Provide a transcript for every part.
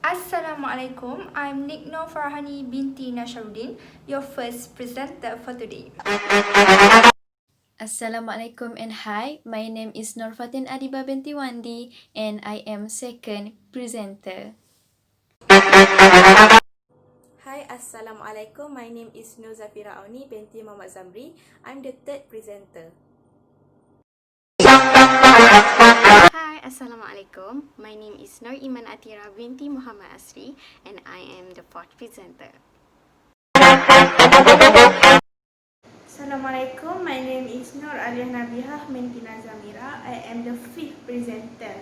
Assalamualaikum, I'm Nikno Farhani binti Nasharuddin, your first presenter for today. Assalamualaikum and hi, my name is Norfatin Adiba binti Wandi and I am second presenter. Hi, Assalamualaikum. My name is Nur Zafira Auni binti Muhammad Zamri. I'm the third presenter. Hi, Assalamualaikum. My name is Nur Iman Atira binti Muhammad Asri and I am the fourth presenter. Assalamualaikum, my name is Nur Aliyah Nabihah binti Nazamira. I am the fifth presenter.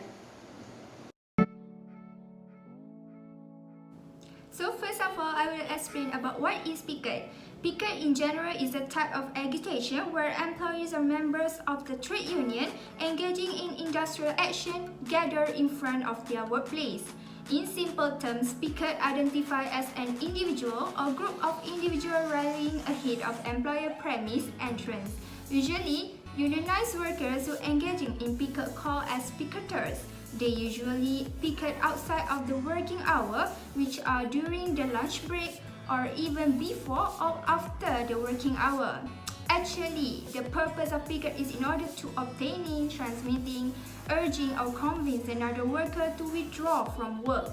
So first of all, I will explain about what is picket. Picket in general is a type of agitation where employees or members of the trade union engaging in industrial action gather in front of their workplace. In simple terms, picket identifies as an individual or group of individuals rallying ahead of employer premise entrance. Usually, unionized workers who engaging in picket called as picketers. They usually picket outside of the working hour, which are during the lunch break or even before or after the working hour. Actually, the purpose of picket is in order to obtaining, transmitting, urging or convince another worker to withdraw from work.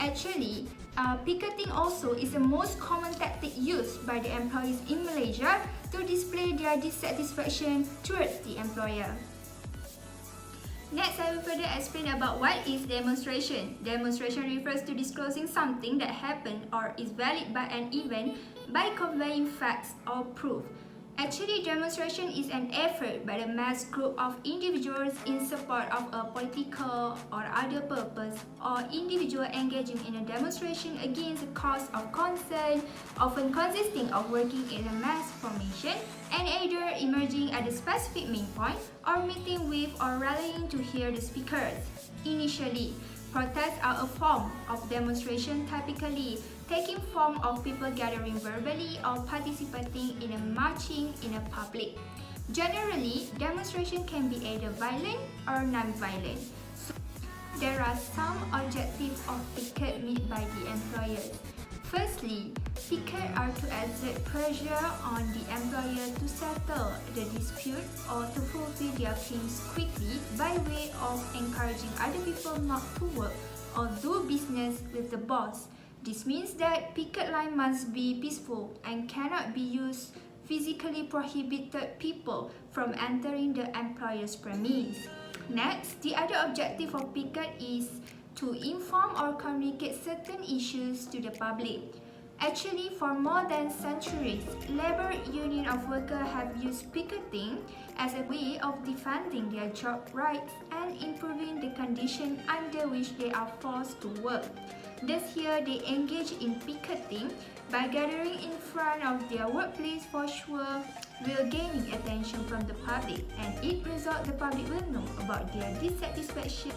Actually, picketing also is the most common tactic used by the employees in Malaysia to display their dissatisfaction towards the employer. Next, I will further explain about what is demonstration. Demonstration refers to disclosing something that happened or is valid by an event by conveying facts or proof. Actually, demonstration is an effort by the mass group of individuals in support of a political or other purpose, or individual engaging in a demonstration against a cause of concern, often consisting of working in a mass formation and either emerging at a specific main point or meeting with or rallying to hear the speakers. Initially, protests are a form of demonstration, typically taking form of people gathering verbally or participating in a marching in a public. Generally, demonstration can be either violent or non-violent. So, there are some objectives of picket made by the employers. Firstly, picket are to exert pressure on the employer to settle the dispute or to fulfill their claims quickly by way of encouraging other people not to work or do business with the boss. This means that picket line must be peaceful and cannot be used physically prohibited people from entering the employer's premise. Next, the other objective of picket is to inform or communicate certain issues to the public. Actually, for more than centuries, labor union of workers have used picketing as a way of defending their job rights and improving the condition under which they are forced to work. Thus here they engage in picketing by gathering in front of their workplace for sure will gaining attention from the public, and it result the public will know about their dissatisfaction.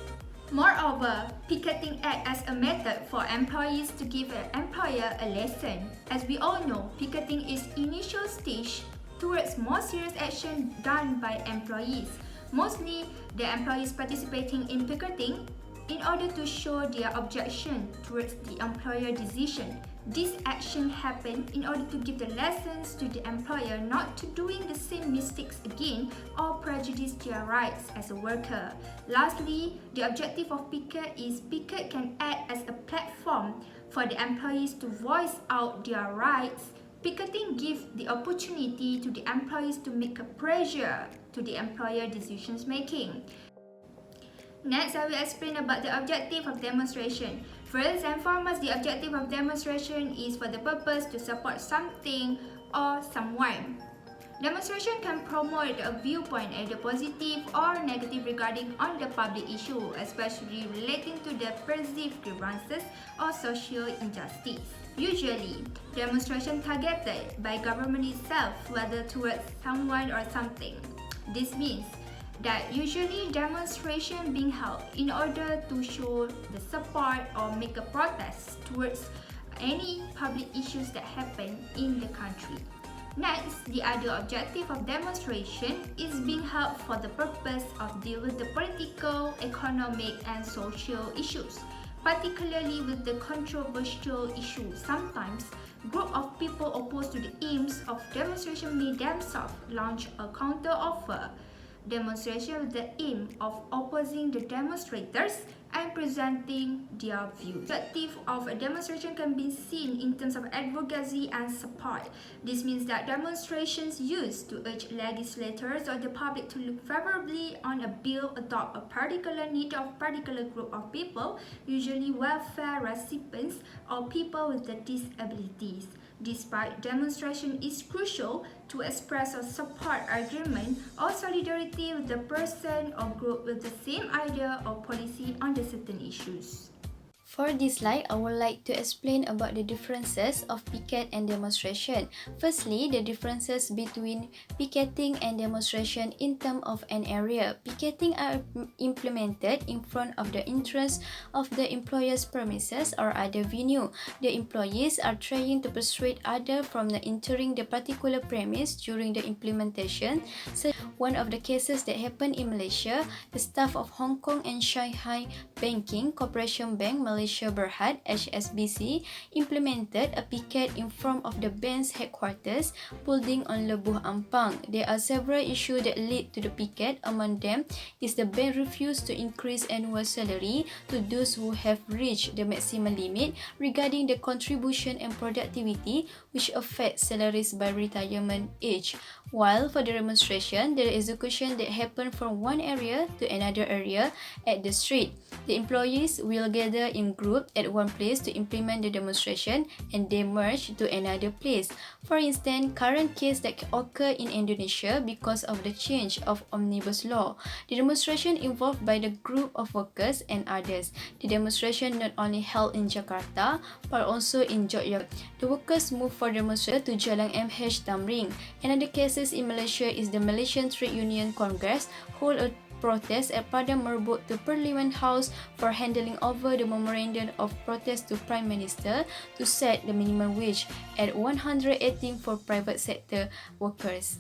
Moreover, picketing acts as a method for employees to give an employer a lesson. As we all know, picketing is initial stage towards more serious action done by employees. Mostly, the employees participating in picketing in order to show their objection towards the employer decision. This action happened in order to give the lessons to the employer not to doing the same mistakes again or prejudice their rights as a worker. Lastly, the objective of picket is picket can act as a platform for the employees to voice out their rights. Picketing gives the opportunity to the employees to make a pressure to the employer decisions making. Next, I will explain about the objective of demonstration. First and foremost, the objective of demonstration is for the purpose to support something or someone. Demonstration can promote a viewpoint either positive or negative regarding on the public issue, especially relating to the perceived grievances or social injustice. Usually, demonstration targeted by government itself, whether towards someone or something. This means that usually demonstration being held in order to show the support or make a protest towards any public issues that happen in the country. Next, the other objective of demonstration is being held for the purpose of deal with the political, economic and social issues. particularly with the controversial issue. Sometimes, group of people opposed to the aims of demonstration may themselves launch a counter-offer demonstration with the aim of opposing the demonstrators and presenting their views. The objective of a demonstration can be seen in terms of advocacy and support. This means that demonstrations used to urge legislators or the public to look favorably on a bill adopt a particular need of a particular group of people, usually welfare recipients or people with the disabilities. Despite demonstration is crucial to express or support agreement or solidarity with the person or group with the same idea or policy on the certain issues. For this slide, I would like to explain about the differences of picket and demonstration. Firstly, the differences between picketing and demonstration in terms of an area. Picketing are implemented in front of the entrance of the employer's premises or other venue. The employees are trying to persuade others from entering the particular premise during the implementation. So, one of the cases that happened in Malaysia, the staff of Hong Kong and Shanghai Banking Corporation Bank Malaysia Berhad (HSBC) implemented a picket in front of the bank's headquarters building on Lebuh Ampang. There are several issues that lead to the picket. Among them is the bank refused to increase annual salary to those who have reached the maximum limit regarding the contribution and productivity, which affects salaries by retirement age. While for the demonstration, the execution that happened from one area to another area at the street. The employees will gather in group at one place to implement the demonstration and they merge to another place. For instance, current case that occur in Indonesia because of the change of omnibus law. The demonstration involved by the group of workers and others. The demonstration not only held in Jakarta but also in Yogyakarta. The workers moved for demonstration to Jalan MH Tamrin. Another cases in Malaysia is the Malaysian Trade Union Congress hold a protest at Padang Merbuk to Parliament House for handing over the memorandum of protest to Prime Minister to set the minimum wage at 118 for private sector workers.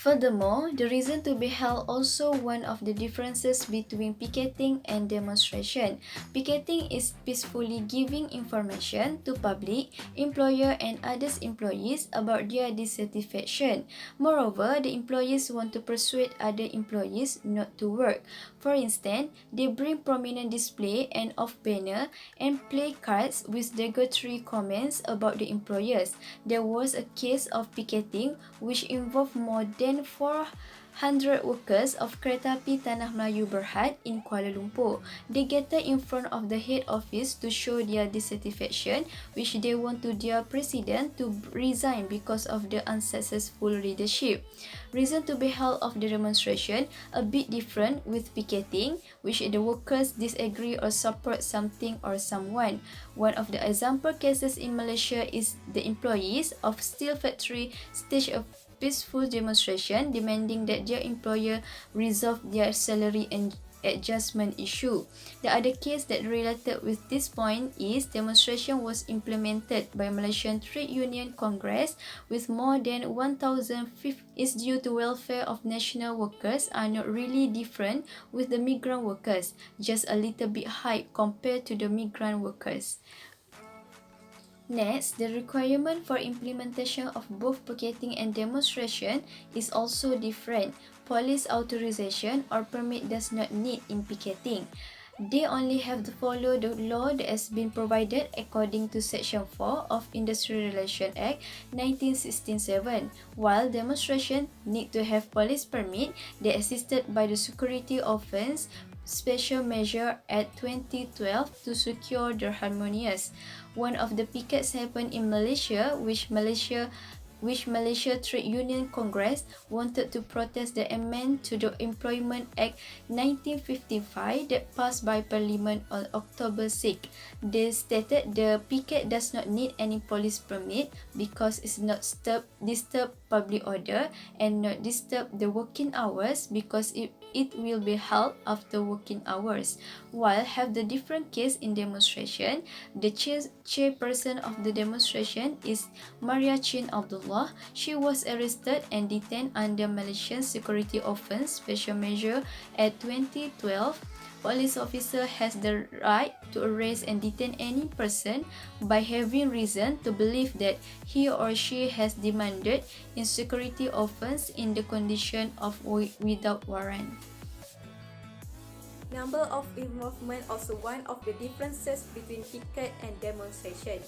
Furthermore, the reason to be held also one of the differences between picketing and demonstration. Picketing is peacefully giving information to public, employer and others employees about their dissatisfaction. Moreover, the employees want to persuade other employees not to work. For instance, they bring prominent display and off banner and play cards with derogatory comments about the employers. There was a case of picketing which involved more than 400 workers of Kereta Api Tanah Melayu Berhad in Kuala Lumpur. They gathered in front of the head office to show their dissatisfaction, which they want to their president to resign because of the unsuccessful leadership. Reason to be held of the demonstration a bit different with picketing, which the workers disagree or support something or someone. One of the example cases in Malaysia is the employees of steel factory staged a peaceful demonstration demanding that their employer resolve their salary and adjustment issue. The other case that related with this point is demonstration was implemented by Malaysian Trade Union Congress with more than 1,050 is due to welfare of national workers are not really different with the migrant workers, just a little bit high compared to the migrant workers. Next, the requirement for implementation of both picketing and demonstration is also different. Police authorization or permit does not need in picketing. They only have to follow the law that has been provided according to Section 4 of Industrial Relations Act 1967, while demonstration need to have police permit that assisted by the Security Offence Special Measure Act 2012 to secure the harmonious. One of the pickets happened in Malaysia, which Malaysia Trade Union Congress wanted to protest the amendment to the Employment Act 1955 that passed by Parliament on October 6. They stated the picket does not need any police permit because it's not disturb public order and not disturb the working hours because it it will be held after working hours. While have the different case in demonstration, the chairperson of the demonstration is Maria Chin Abdullah. She was arrested and detained under Malaysian Security Offence Special Measure Act 2012. Police officer has the right to arrest and detain any person by having reason to believe that he or she has demanded insecurity offence in the condition of without warrant. Number of involvement also one of the differences between picket and demonstration.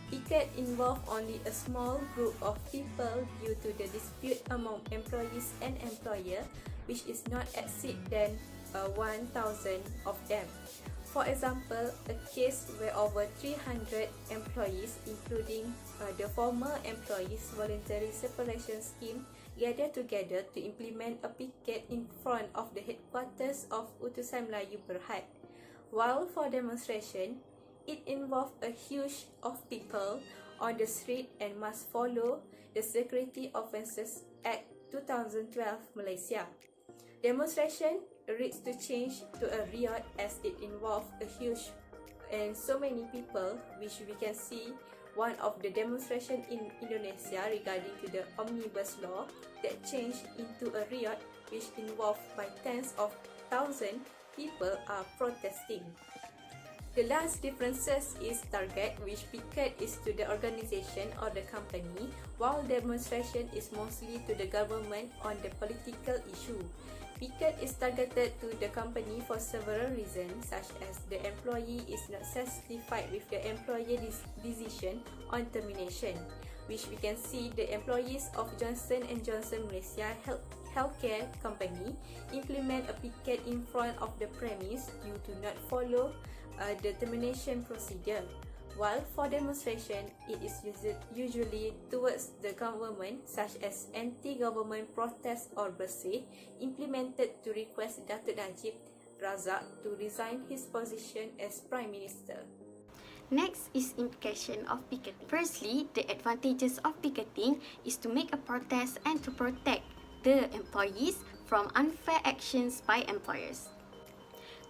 Picket involve only a small group of people due to the dispute among employees and employer, which is not exceed than 1,000 of them. For example, a case where over 300 employees, including the former employees' voluntary separation scheme, gather together to implement a picket in front of the headquarters of Utusan Melayu Berhad. While for demonstration, it involved a huge of people on the street and must follow the Security Offences Act 2012 Malaysia. Demonstration risks to change to a riot as it involved a huge and so many people, which we can see one of the demonstration in Indonesia regarding to the omnibus law that changed into a riot which involved by tens of thousands people are protesting. The last differences is target, which picket is to the organization or the company, while demonstration is mostly to the government on the political issue. Picket is targeted to the company for several reasons, such as the employee is not satisfied with the employer decision on termination, which we can see the employees of Johnson & Johnson Malaysia Healthcare Company implement a picket in front of the premise due to not follow the termination procedure. While for demonstration, it is usually towards the government, such as anti-government protest or bersih, implemented to request Datuk Najib Razak to resign his position as Prime Minister. Next is implication of picketing. Firstly, the advantages of picketing is to make a protest and to protect the employees from unfair actions by employers.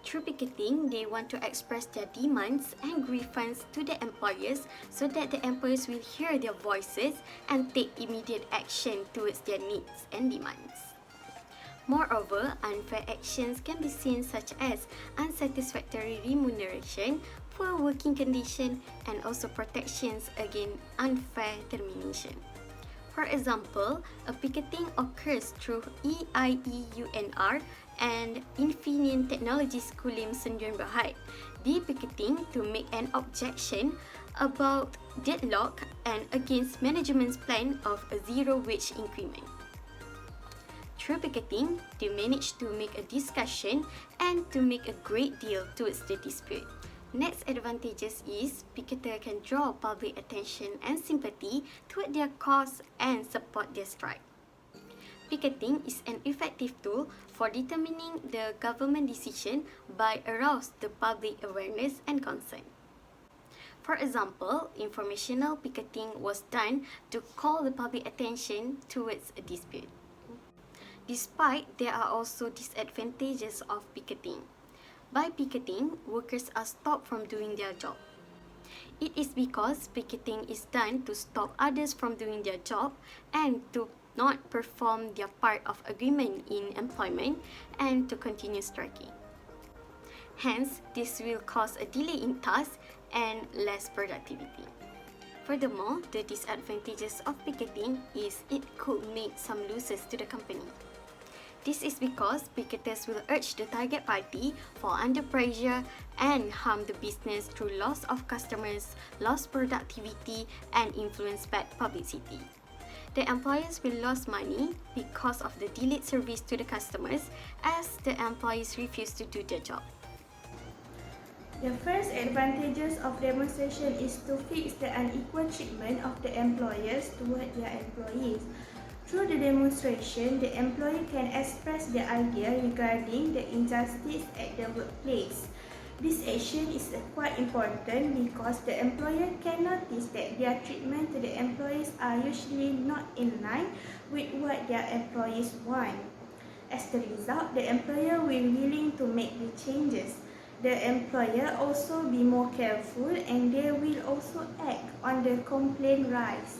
Through picketing, they want to express their demands and grievances to the employers so that the employers will hear their voices and take immediate action towards their needs and demands. Moreover, unfair actions can be seen such as unsatisfactory remuneration, poor working condition, and also protections against unfair termination. For example, a picketing occurs through EIEUNR and Infineon Technologies Kulim Sendirian Berhad. They picketing to make an objection about deadlock and against management's plan of a zero wage increment. Through picketing, they managed to make a discussion and to make a great deal towards the dispute. Next advantages is picketer can draw public attention and sympathy toward their cause and support their strike. Picketing is an effective tool for determining the government decision by arouse the public awareness and concern. For example, informational picketing was done to call the public attention towards a dispute. Despite there are also disadvantages of picketing. By picketing, workers are stopped from doing their job. It is because picketing is done to stop others from doing their job and to not perform their part of agreement in employment and to continue striking. Hence, this will cause a delay in tasks and less productivity. Furthermore, the disadvantages of picketing is it could make some losses to the company. This is because picketers will urge the target party for under pressure and harm the business through loss of customers, lost productivity, and influence bad publicity. The employers will lose money because of the delayed service to the customers as the employees refuse to do their job. The first advantages of demonstration is to fix the unequal treatment of the employers toward their employees. Through the demonstration, the employee can express their idea regarding the injustice at the workplace. This action is quite important because the employer can notice that their treatment to the employees are usually not in line with what their employees want. As the result, the employer will be willing to make the changes. The employer also be more careful and they will also act on the complaint rise.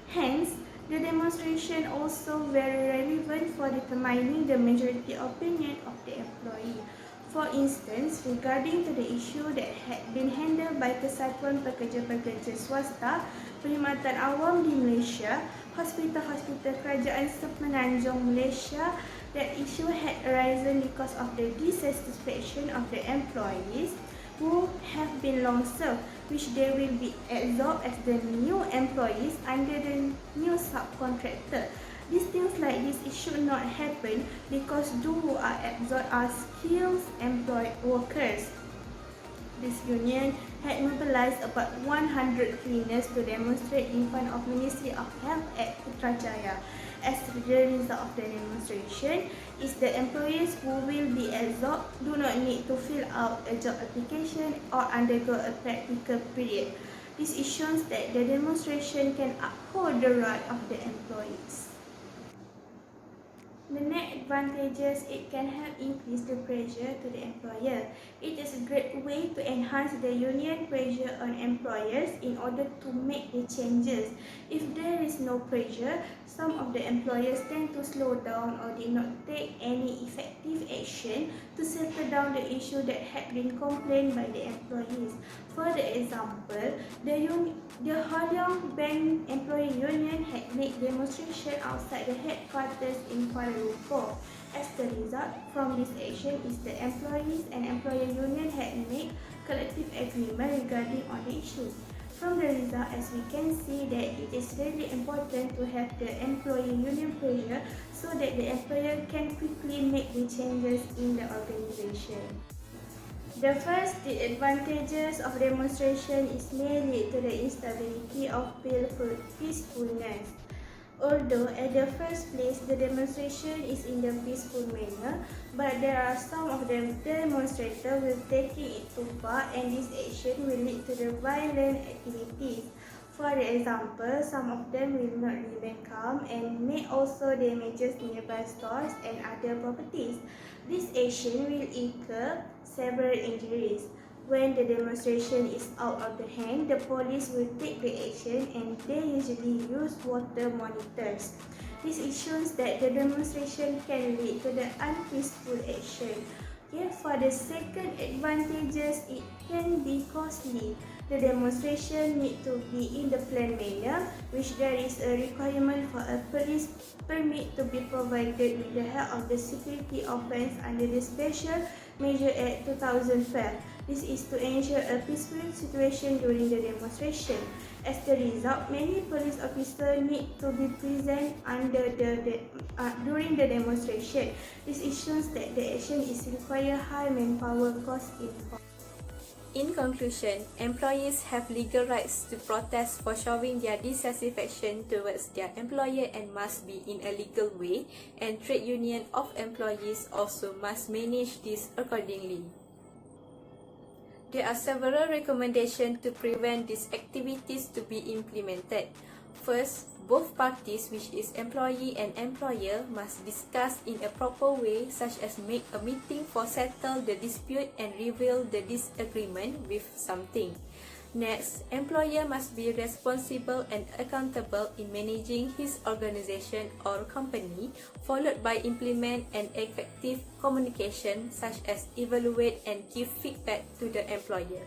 Hence, the demonstration also very relevant for determining the majority opinion of the employee. For instance, regarding to the issue that had been handled by Kesatuan Pekerja-Pekerja Swasta Perkhidmatan Awam di Malaysia, Hospital-Hospital Kerajaan Semenanjung Malaysia, that issue had arisen because of the dissatisfaction of the employees who have been long served, which they will be absorbed as the new employees under the new subcontractor. These things like this, it should not happen because those who are absorbed are skilled employed workers. This union had mobilized about 100 cleaners to demonstrate in front of Ministry of Health at Putrajaya. As the result of the demonstration is the employees who will be absorbed do not need to fill out a job application or undergo a practical period. This ensures that the demonstration can uphold the right of the employees. The net advantages, it can help increase the pressure to the employer. It is a great way to enhance the union pressure on employers in order to make the changes. If there is no pressure, some of the employers tend to slow down or did not take any effective action to settle down the issue that had been complained by the employees. For example, the Haliang Bank Employee Union had made demonstration outside the headquarters in Kuala Lumpur. As the result from this action is the employees and employer union had made collective agreement regarding on the issue. From the result, as we can see that it is really important to have the employee union pressure so that the employer can quickly make the changes in the organization. The first disadvantages of demonstration is mainly to the instability of peacefulness. Although at the first place the demonstration is in the peaceful manner, but there are some of the demonstrators will taking it too far and this action will lead to the violent activities. For example, some of them will not remain calm and may also damage nearby stores and other properties. This action will incur several injuries. When the demonstration is out of the hand, the police will take the action and they usually use water monitors. This ensures that the demonstration can lead to the unpeaceful action. Yet for the second advantages, it can be costly. The demonstration need to be in the planned manner, which there is a requirement for a police permit to be provided with the help of the Security Offence under the Special Measure Act 2012. This is to ensure a peaceful situation during the demonstration. As the result, many police officers need to be present during the demonstration. This ensures that the action is require high manpower cost involved. In conclusion, employees have legal rights to protest for showing their dissatisfaction towards their employer and must be in a legal way, and trade union of employees also must manage this accordingly. There are several recommendations to prevent these activities to be implemented. First, both parties, which is employee and employer, must discuss in a proper way, such as make a meeting for settle the dispute and reveal the disagreement with something. Next, employer must be responsible and accountable in managing his organization or company, followed by implement an effective communication, such as evaluate and give feedback to the employer.